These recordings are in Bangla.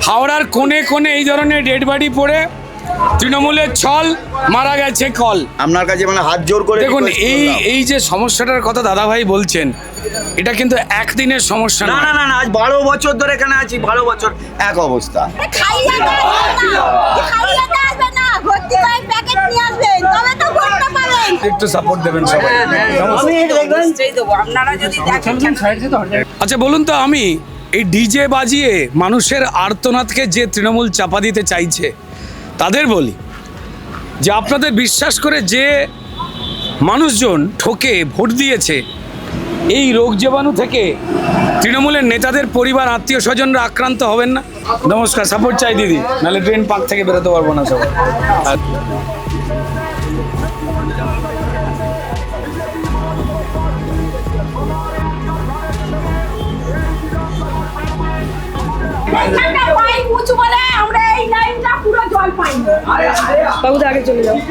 হাওড়ার কোণে কোণে এই ধরনের ডেড বডি পড়ে তৃণমূলের ছল, মারা গেছে কল। আপনার কাছে মানে হাত জোর করে দেখুন, এই যে সমস্যাটার কথা দাদাভাই বলছেন, এটা কিন্তু একদিনের সমস্যা না না। না না না, আজ 12 বছর ধরে এখানে আছি, 12 বছর এক অবস্থা। একটু সাপোর্ট দেবেন সবাই। আচ্ছা বলুন তো, আমি এই ডিজে বাজিয়ে মানুষের আর্তনাদকে যে তৃণমূল চাপা দিতে চাইছে তাদের বলি যে আপনাদের বিশ্বাস করে যে মানুষজন ঠকে ভোট দিয়েছে, এই রোগ জীবাণু থেকে তৃণমূলের নেতাদের পরিবার আত্মীয় স্বজনরা আক্রান্ত হবেন না। নমস্কার, সাপোর্ট চাই দিদি, নাহলে ট্রেন পার্ক থেকে বেরোতে পারবো না সবাই।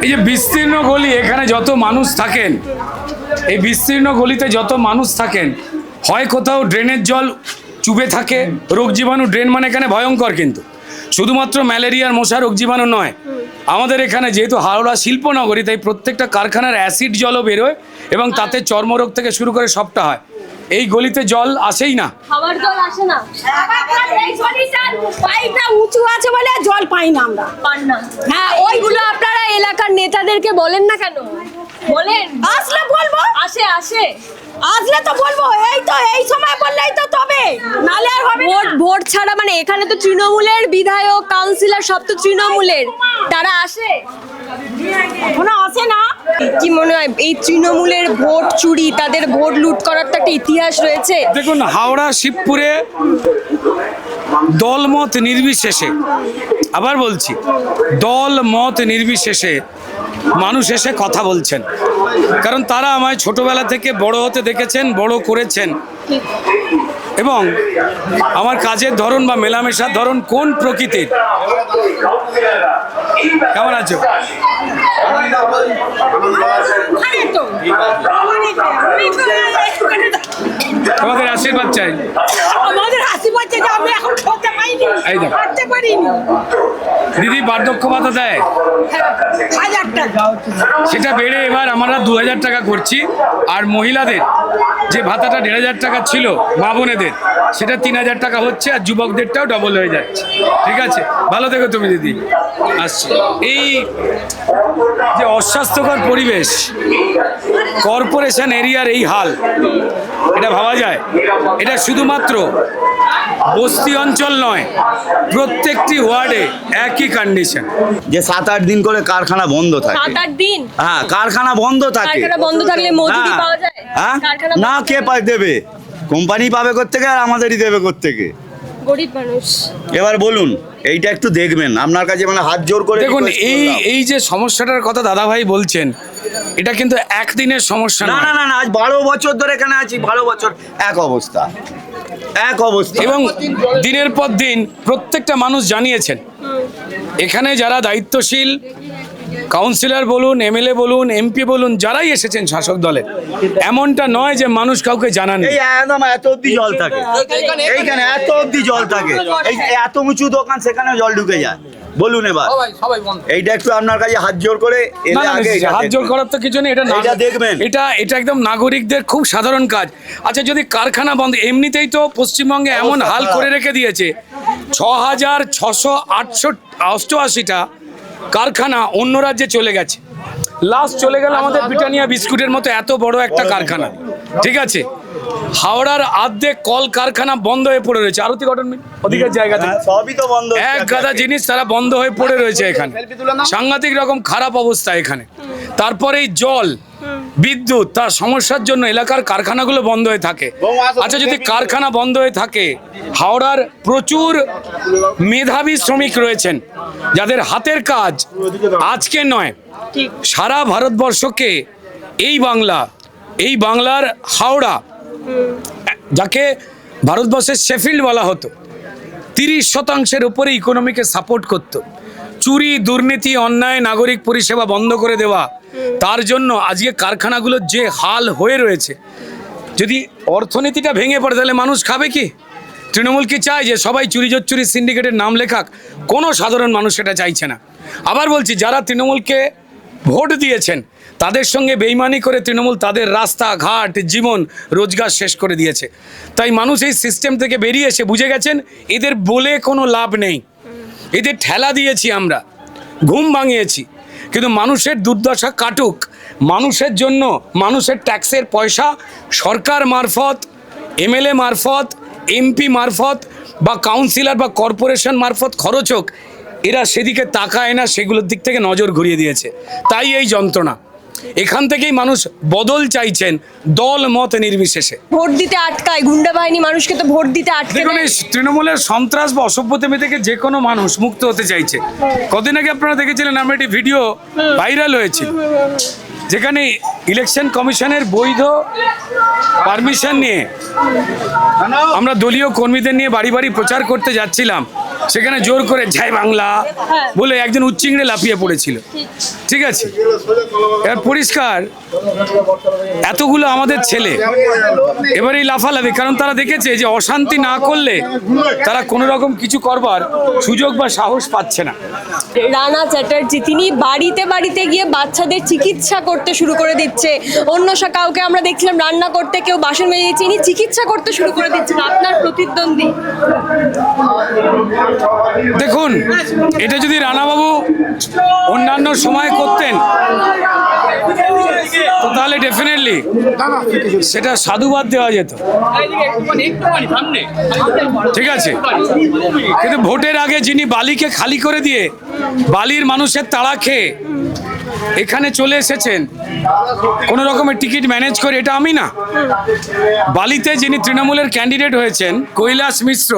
এই যে বিস্তীর্ণ গলি, এখানে যত মানুষ থাকেন, এই বিস্তীর্ণ গলিতে যত মানুষ থাকেন, হয় কোথাও ড্রেনের জল চুবে থাকে, রোগ জীবাণু, ড্রেন মানে এখানে ভয়ঙ্কর, কিন্তু শুধুমাত্র ম্যালেরিয়ার মশা রোগ জীবাণু নয়, আমাদের এখানে যেহেতু হাওড়া শিল্পনগরী, তাই প্রত্যেকটা কারখানার অ্যাসিড জলও বেরোয় এবং তাতে চর্মরোগ থেকে শুরু করে সবটা হয়। এই গলিতে জল আসেই না, খাবার জল আসে না, পাইপটা উঁচু আছে বলে জল পাই না আমরা। হ্যাঁ, ওইগুলো আপনারা এলাকার নেতাদেরকে বলেন না কেন? বলেন, আসলে বলবো। আসলে তো বলবো, এই তো এই সময় বললেই তো তবে, নালে আর হবে না। ভোট ছাড়া মানে এখানে তো তৃণমূলের বিধায়ক, কাউন্সিলর সব তো তৃণমূলের, তারা আসে? এখনো আসে না। কি মনে হয় এই তৃণমূলের ভোট চুরি, তাদের ভোট লুট করার তো একটা ইতিহাস রয়েছে? দেখুন, হাওড়া শিবপুরে দলমত নির্বিশেষে, আবার বলছি, দলমত নির্বিশেষে মানুষ এসে কথা বলছেন, কারণ তারা আমায় ছোটবেলা থেকে বড় হতে দেখেছেন, বড় করেছেন, এবং আমার কাজের ধরন বা মেলামেশার ধরন কোন প্রকৃতির। কেমন আছো? তোমাদের আশীর্বাদ চাই। আমাদের আশীর্বাদ চাই, আমি এখন খেতে পাইনি, করতে পারিনি। দিদি বার্ধক্য ভাতা দেয়, 1000 টাকা, সেটা বেড়ে এবার আমরা 2000 টাকা করছি, আর মহিলাদের যে ভাতাটা 1500 টাকা ছিল মা বোনেদের, সেটা 3000 টাকা হচ্ছে, আর যুবকদেরটাও ডবল হয়ে যাচ্ছে। ঠিক আছে, ভালো থেকো তুমি দিদি। আসছি। এই যে অস্বাস্থ্যকর পরিবেশ, কর্পোরেশন এরিয়ার এই হাল, এটা ভাবা যায়? এটা শুধুমাত্র বস্তি অঞ্চল নয়, প্রত্যেকটি ওয়ার্ডে একই কন্ডিশন। যে 7-8 দিন করে কারখানা বন্ধ থাকে। 7-8 দিন? হ্যাঁ, কারখানা বন্ধ থাকে। কারখানা বন্ধ থাকলে মজুরি হ্যাঁ। পাওয়া যায়? হ্যাঁ, কারখানা না, কে দেবে? কোম্পানি পাবে কোত্থেকে, আর আমাদেরই দেবে কোত্থেকে? গরিব মানুষ। এবার বলুন, এইটা একটু দেখবেন, আপনার কাছে মানে হাত জোর করে দেখুন, request করলাম। এই যে সমস্যাটার কথা দাদাভাই বলছেন, এটা কিন্তু একদিনের সমস্যা না না। না না না, আজ 12 বছর ধরে এখানে আছি, 12 বছর এক অবস্থা, এক অবস্থা। এবং দিনের পর দিন প্রত্যেকটা মানুষ জানিয়েছেন, এখানে যারা দায়িত্বশীল কাউন্সিলর বলুন, এমএলএ বলুন, এমপি বলুন, যারাই এসেছেন শাসক দলে, এমনটা নয় যে মানুষ কাউকে জানান। এই একদম এত অব্দি জল থাকে, এইখানে এত অব্দি জল থাকে, এই এত উঁচু দোকান, সেখানে জল ঢুকে যায়। বলুন এবার, এইটা একটু আপনার কাছে হাত জোর করে না, না, আগে হাত জোর করার তো কিছু নেই, এটা এইটা দেখবেন। এটা একদম নাগরিকদের খুব সাধারণ কাজ। আচ্ছা, যদি কারখানা বন্ধ, এমনিতেই তো পশ্চিমবঙ্গে এমন হাল করে রেখে দিয়েছে, 6688টা কারখানা অন্য রাজ্যে চলে গেছে। লাস্ট চলে গেল আমাদের ব্রিটানিয়া বিস্কুটের মতো এত বড় একটা কারখানা। ঠিক আছে, হাওড়ার অর্ধেক কল কারখানা বন্ধ হয়ে পড়ে রয়েছে, আরতি গঠন অধিকার জায়গাতে সবই তো বন্ধ, এক গাদা জিনিস তারা বন্ধ হয়ে পড়ে রয়েছে এখানে, সাংঘাতিক রকম খারাপ অবস্থা এখানে। তারপরে এই জল, বিদ্যুৎ, তার সমস্যার জন্য এলাকার কারখানাগুলো বন্ধ হয়ে থাকে। আচ্ছা, যদি কারখানা বন্ধ হয়ে থাকে, হাওড়ার প্রচুর মেধাবী শ্রমিক রয়েছেন যাদের হাতের কাজ আজকে নয়, সারা ভারতবর্ষকে এই বাংলার হাওড়া, যাকে ভারতবর্ষের শেফিল্ড বলা হতো, 30% উপরে ইকোনমিকে সাপোর্ট করত। চুরি, দুর্নীতি, অন্যায়, নাগরিক পরিষেবা বন্ধ করে দেওয়া, তার জন্য আজকে কারখানাগুলোর যে হাল হয়ে রয়েছে। যদি অর্থনীতিটা ভেঙে পড়ে, তাহলে মানুষ খাবে কি? তৃণমূল কি চায় যে সবাই চুরি সিন্ডিকেটের নাম লেখাক? কোনো সাধারণ মানুষ সেটা চাইছে না। আবার বলছি, যারা তৃণমূলকে ভোট দিয়েছেন তাদের সঙ্গে বেইমানি করে তৃণমূল তাদের রাস্তাঘাট, জীবন, রোজগার শেষ করে দিয়েছে। তাই মানুষ এই সিস্টেম থেকে বেরিয়ে এসে বুঝে গেছেন এদের বলে কোনো লাভ নেই, এদের ঠেলা দিয়েছি আমরা, ঘুম ভাঙিয়েছি। কিন্তু মানুষের দুর্দশা কাটুক, মানুষের জন্য মানুষের ট্যাক্সের পয়সা সরকার মারফত, এমএলএ মারফত, এমপি মারফত বা কাউন্সিলর বা কর্পোরেশন মারফত খরচ হোক, এরা সেদিকে তাকায় না, সেগুলোর দিক থেকে নজর ঘুরিয়ে দিয়েছে। তাই এই যন্ত্রণা। এখান থেকেই মানুষ বদল চাইছেন, দল মত নির্বিশেষে। ভোট দিতে আটকায় গুন্ডা বাহিনী, মানুষকে তো ভোট দিতে আটকে দেখুন, দেয়। এই তৃণমূলের সন্ত্রাস বা অসভ্যতামি থেকে যে কোনো মানুষ মুক্ত হতে চাইছে। কদিন আগে আপনারা দেখেছিলেন, আমার একটি ভিডিও ভাইরাল হয়েছিল, যেখানে ইলেকশন কমিশনের বৈধ পারমিশন নিয়ে আমরা দলীয় কর্মীদের নিয়ে বাড়ি বাড়ি প্রচার করতে যাচ্ছিলাম। সেখানে জোর করে জয় বাংলা বলে একজন উচ্চিংড়ে লাফিয়ে পড়েছিল। ঠিক আছে, এবার পরিষ্কার এতগুলো আমাদের ছেলে এবারেই লাফালাফি, কারণ তারা দেখেছে যে অশান্তি না করলে তারা কোনো রকম কিছু করবার সুযোগ বা সাহস পাচ্ছে না। রানা চ্যাটার্জি তিনি বাড়িতে বাড়িতে গিয়ে বাচ্চাদের চিকিৎসা করতে শুরু করে দিচ্ছে। অন্য কাউকে আমরা দেখছিলাম রান্না করতে, কেউ বাসন মেজে দিচ্ছে, ইনি চিকিৎসা করতে শুরু করে দিচ্ছেন। আপনার প্রতিদ্বন্দ্বী, দেখুন, এটা যদি রানাবাবু অন্যান্য সময় করতেন তো তাহলে ডেফিনেটলি সেটা সাধুবাদ দেওয়া যেত, ঠিক আছে। কিন্তু ভোটের আগে যিনি বালিকে খালি করে দিয়ে বালির মানুষের তাড়া খেয়ে এখানে চলে এসেছেন কোনো রকমের টিকিট ম্যানেজ করে, এটা আমি না। বালিতে যিনি তৃণমূলের ক্যান্ডিডেট হয়েছেন কৈলাস মিশ্র,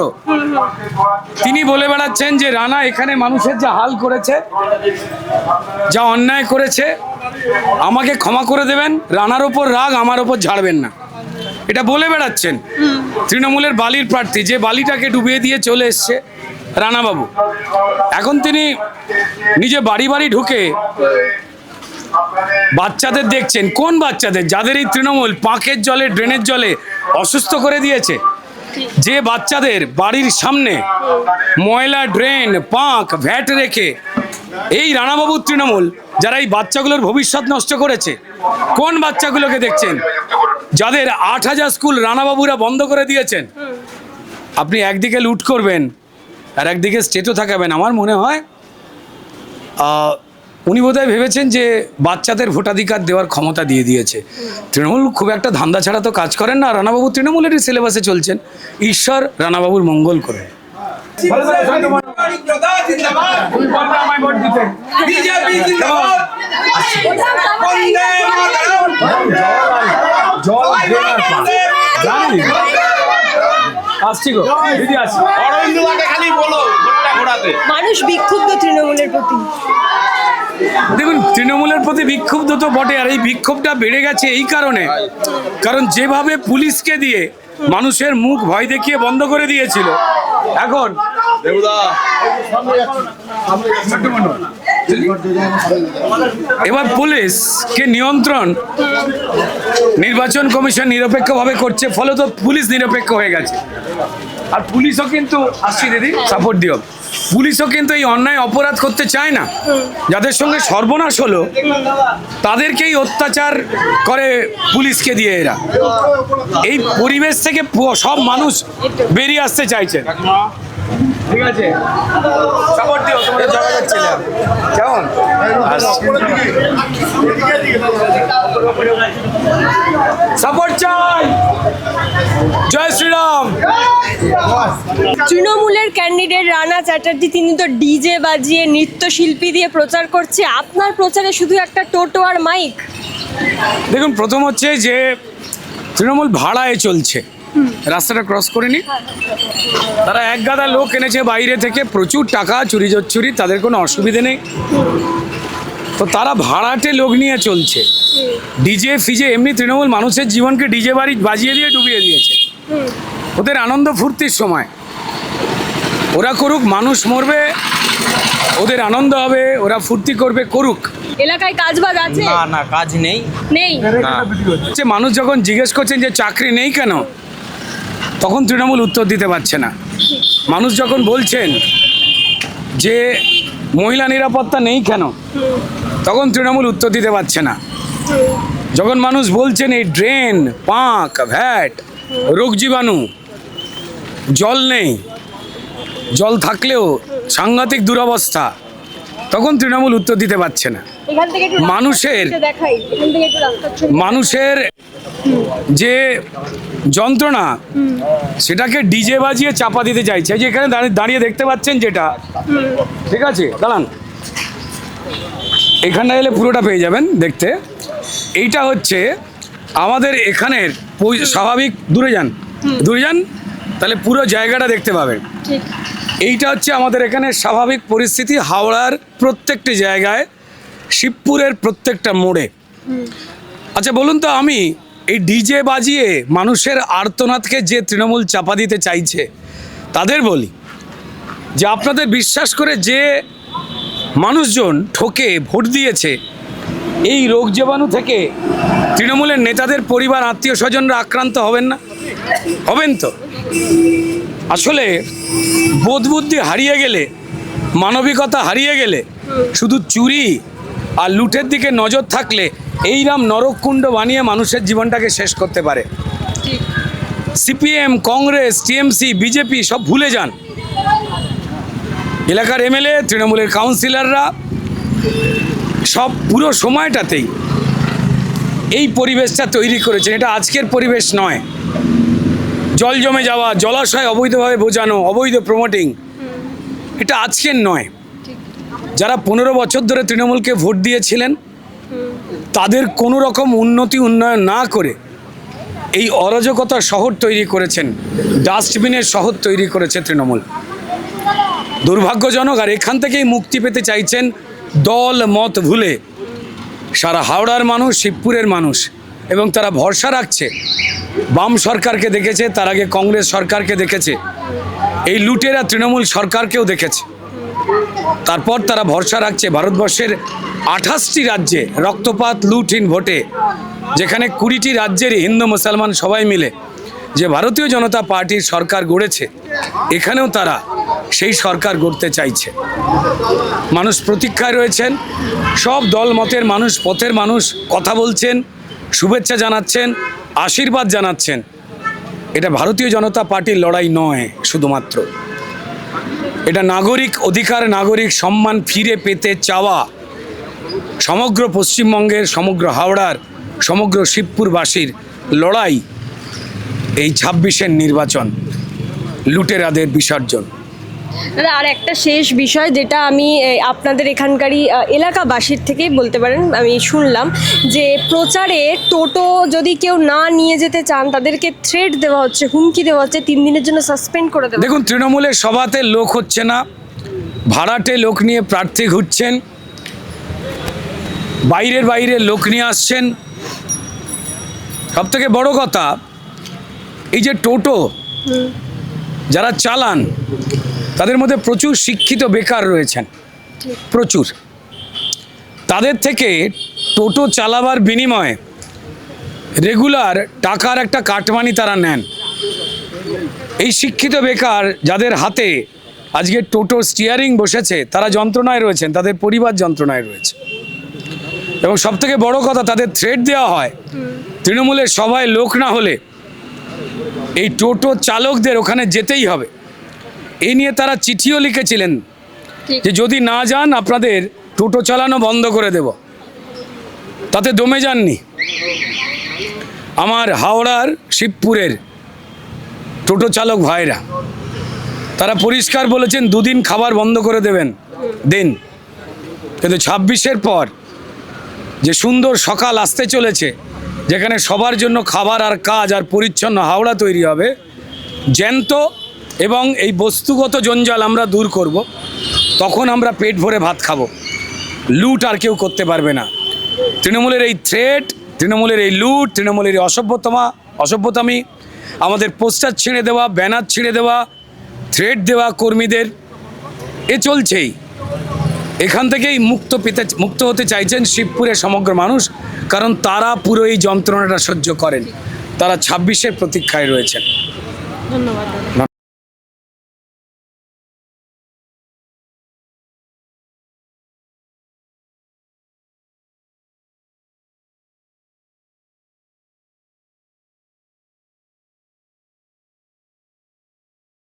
তিনি বলে বেড়াচ্ছেন যে রানা এখানে মানুষের যা হাল করেছে, যা অন্যায় করেছে, আমাকে ক্ষমা করে দেবেন, রানার ওপর রাগ আমার ওপর ঝাড়বেন না, এটা বলে বেড়াচ্ছেন তৃণমূলের বালির প্রার্থী, যে বালিটাকে ডুবিয়ে দিয়ে চলে এসছে রানাবাবু। এখন তিনি নিজে বাড়ি বাড়ি ঢুকে বাচ্চাদের দেখছেন। কোন বাচ্চাদের? যাদের এই তৃণমূল পাঁকের জলে, ড্রেনের জলে অসুস্থ করে দিয়েছে। যে বাচ্চাদের বাড়ির সামনে ময়লা, ড্রেন, পাঁক, ভ্যাট রেখে এই রানাবাবুর তৃণমূল যারা এই বাচ্চাগুলোর ভবিষ্যৎ নষ্ট করেছে। কোন বাচ্চাগুলোকে দেখছেন? যাদের 8,000 স্কুল রানাবাবুরা বন্ধ করে দিয়েছেন। আপনি একদিকে লুট করবেন আর একদিকে স্টেটও থাকাবেন। আমার মনে হয় উনি বোধহয় ভেবেছেন যে বাচ্চাদের ভোটাধিকার দেওয়ার ক্ষমতা দিয়ে দিয়েছে। তৃণমূল খুব একটা ধান্দা ছাড়া তো কাজ করেন না। রানাবাবু তৃণমূলেরই সিলেবাসে চলছেন। ঈশ্বর রানাবাবুর মঙ্গল করে। মানুষ বিক্ষুব্ধ তৃণমূলের প্রতি। দেখুন, তৃণমূলের প্রতি বিক্ষুব্ধ তো বটে, আর এই বিক্ষোভটা বেড়ে গেছে এই কারণে, কারণ যেভাবে পুলিশকে দিয়ে মানুষের মুখ ভয় দেখিয়ে বন্ধ করে দিয়েছিল, এখন এবার পুলিশকে নিয়ন্ত্রণ নির্বাচন কমিশন নিরপেক্ষভাবে করছে, ফলত পুলিশ নিরপেক্ষ হয়ে গেছে। আর পুলিশও কিন্তু, আসছি দিদি সাপোর্ট দিও, পুলিশও কিন্তু এই অন্যায় অপরাধ করতে চায় না। যাদের সঙ্গে সর্বনাশ হলো তাদেরকেই অত্যাচার করে পুলিশকে দিয়ে। এরা এই পরিবেশ থেকে সব মানুষ বেরিয়ে আসতে চাইছে। ঠিক আছে, সাপোর্ট দিও, তোমরা যোগাযোগ ছিল কেমন? সাপোর্ট চাই। জয় শ্রীরাম। তৃণমূলের ক্যান্ডিডেট রানা চ্যাটার্জি তিনি তো ডিজে বাজিয়ে নৃত্যশিল্পী দিয়ে প্রচার করছে। আপনার প্রচারে শুধু একটা টোটো আর মাইক। দেখুন, প্রথম হচ্ছে যে তৃণমূল ভাড়ায় চলছে, রাস্তাটা ক্রস করেনি। তারা এক গাদা লোক এনেছে বাইরে থেকে, প্রচুর টাকা, চুরি, তাদের কোনো অসুবিধে নেই। তো তারা ভাড়াটে লোক নিয়ে চলছে। ডিজে ফিজে এমনি তৃণমূল মানুষের জীবনকে ডিজে বাড়ি বাজিয়ে দিয়ে ডুবিয়ে দিয়েছে। ওদের আনন্দ ফুর্তির সময়, ওরা করুক, মানুষ মরবে, ওদের আনন্দ হবে, ওরা ফুর্তি করবে, করুক। এলাকায় কাজবাজ আছে? না, কাজ নেই। নেই। মানুষ যখন জিজ্ঞেস করছেন যে চাকরি নেই কেন, তখন তৃণমূল উত্তর দিতে পারছে না। মানুষ যখন বলছেন যে মহিলা নিরাপত্তা নেই কেন, তখন তৃণমূল উত্তর দিতে পারছে না। যখন মানুষ বলছেন এই ড্রেন, পাঁক, ভ্যাট, রোগ জীবাণু, জল নেই, জল থাকলেও সাংঘাতিক দুরবস্থা, তখন তৃণমূল উত্তর দিতে পারছে না। মানুষের যে যন্ত্রণা সেটাকে ডিজে বাজিয়ে চাপা দিতে চাইছে। যে এখানে দাঁড়িয়ে দেখতে পাচ্ছেন যেটা, ঠিক আছে, দাঁড়ান, এখানটা এলে পুরোটা পেয়ে যাবেন দেখতে। এইটা হচ্ছে আমাদের এখানের স্বাভাবিক, দূরে যান তাহলে পুরো জায়গাটা দেখতে পাবেন। এইটা হচ্ছে আমাদের এখানে স্বাভাবিক পরিস্থিতি। হাওড়ার প্রত্যেকটি জায়গায়, শিবপুরের প্রত্যেকটা মোড়ে। আচ্ছা বলুন তো, আমি এই ডিজে বাজিয়ে মানুষের আর্তনাদকে যে তৃণমূল চাপা দিতে চাইছে তাদের বলি যে আপনাদের বিশ্বাস করে যে মানুষজন ঠকে ভোট দিয়েছে, এই রোগ জীবাণু থেকে তৃণমূলের নেতাদের পরিবার, আত্মীয় স্বজনরা আক্রান্ত হবেন না? হবেন তো। আসলে বোধবুদ্ধি হারিয়ে গেলে, মানবিকতা হারিয়ে গেলে, শুধু চুরি আর লুটের দিকে নজর থাকলে এইরকম নরককুণ্ড বানিয়ে মানুষের জীবনটাকে শেষ করতে পারে। সিপিএম, কংগ্রেস, টিএমসি, বিজেপি সব ভুলে যান। এলাকার এমএলএ, তৃণমূলের কাউন্সিলররা সব পুরো সময়টাতেই এই পরিবেশটা তৈরি করেছেন। এটা আজকের পরিবেশ নয়। জল জমে যাওয়া, জলাশয় অবৈধভাবে বোঝানো, অবৈধ প্রমোটিং, এটা আজকের নয়। যারা 15 বছর ধরে তৃণমূলকে ভোট দিয়েছিলেন তাদের কোনো রকম উন্নয়ন না করে এই অরাজকতার শহর তৈরি করেছেন, ডাস্টবিনের শহর তৈরি করেছে তৃণমূল। দুর্ভাগ্যজনক। আর এখান থেকেই মুক্তি পেতে চাইছেন দল মত ভুলে সারা হাওড়ার মানুষ, শিবপুরের মানুষ। এবং তারা ভরসা রাখছে, বাম সরকারকে দেখেছে, তার আগে কংগ্রেস সরকারকে দেখেছে, এই লুটেরা তৃণমূল সরকারকেও দেখেছে। তারপর তারা ভরসা রাখছে ভারতবর্ষের 28টি রাজ্যে রক্তপাত, লুটহীন ভোটে, যেখানে 20টি রাজ্যের হিন্দু মুসলমান সবাই মিলে যে ভারতীয় জনতা পার্টির সরকার গড়েছে, এখানেও তারা সেই সরকার গড়তে চাইছে। মানুষ প্রতীক্ষায় রয়েছেন। সব দল মতের মানুষ, পথের মানুষ কথা বলছেন, শুভেচ্ছা জানাচ্ছেন, আশীর্বাদ জানাচ্ছেন। এটা ভারতীয় জনতা পার্টির লড়াই নয় শুধুমাত্র, এটা নাগরিক অধিকার, নাগরিক সম্মান ফিরে পেতে চাওয়া সমগ্র পশ্চিমবঙ্গের, সমগ্র হাওড়ার, সমগ্র শিবপুরবাসীর লড়াই। এই 26-এর নির্বাচন, লুটেরাদের বিসর্জন। দাদা, আর একটা শেষ বিষয় যেটা আমি আপনাদের এখানকারই এলাকাবাসীর থেকেই বলতে পারেন, আমি শুনলাম যে প্রচারে টোটো যদি কেউ না নিয়ে যেতে চান তাদেরকে থ্রেট দেওয়া হচ্ছে, হুমকি দেওয়া হচ্ছে, 3 দিনের জন্য সাসপেন্ড করে দেওয়া। দেখুন, তৃণমূলের সভাতে লোক হচ্ছে না, ভাড়াটে লোক নিয়ে প্রার্থী ঘুরছেন, বাইরের লোক নিয়ে আসছেন। সবথেকে বড় কথা, এই যে টোটো যারা চালান তাদের মধ্যে প্রচুর শিক্ষিত বেকার রয়েছেন, প্রচুর। তাদের থেকে টোটো চালাবার বিনিময়ে রেগুলার টাকার একটা কাটমানি তারা নেন। এই শিক্ষিত বেকার যাদের হাতে আজকে টোটো স্টিয়ারিং বসেছে, তারা যন্ত্রণায় রয়েছেন, তাদের পরিবার যন্ত্রণায় রয়েছে। এবং সবথেকে বড় কথা, তাদের থ্রেট দেওয়া হয় তৃণমূলের সভায় লোক না হলে এই টোটো চালকদের ওখানে যেতেই হবে। এই নিয়ে তারা চিঠিও লিখেছিলেন যে যদি না যান আপনাদের টোটো চালানো বন্ধ করে দেব। তাতে দমে যাননি আমার হাওড়ার, শিবপুরের টোটো চালক ভাইরা। তারা পরিষ্কার বলেছেন 2 দিন খাবার বন্ধ করে দিন। কিন্তু 26-এর পর যে সুন্দর সকাল আসতে চলেছে, যেখানে সবার জন্য খাবার আর কাজ আর পরিচ্ছন্ন হাওড়া তৈরি হবে, জ্যান্ত, এবং এই বস্তুগত জঞ্জাল আমরা দূর করব, তখন আমরা পেট ভরে ভাত খাবো। লুট আর কেউ করতে পারবে না। তৃণমূলের এই থ্রেট, তৃণমূলের এই লুট, তৃণমূলের এই অসভ্যতামি, আমাদের পোস্টার ছিঁড়ে দেওয়া, ব্যানার ছিঁড়ে দেওয়া, থ্রেট দেওয়া কর্মীদের, এ চলছেই। এখান থেকেই মুক্ত হতে চাইছেন শিবপুরের সমগ্র মানুষ, কারণ তারা পুরো এই যন্ত্রণাটা সহ্য করেন। তারা 26-এর প্রতীক্ষায় রয়েছেন। ধন্যবাদ দাদা।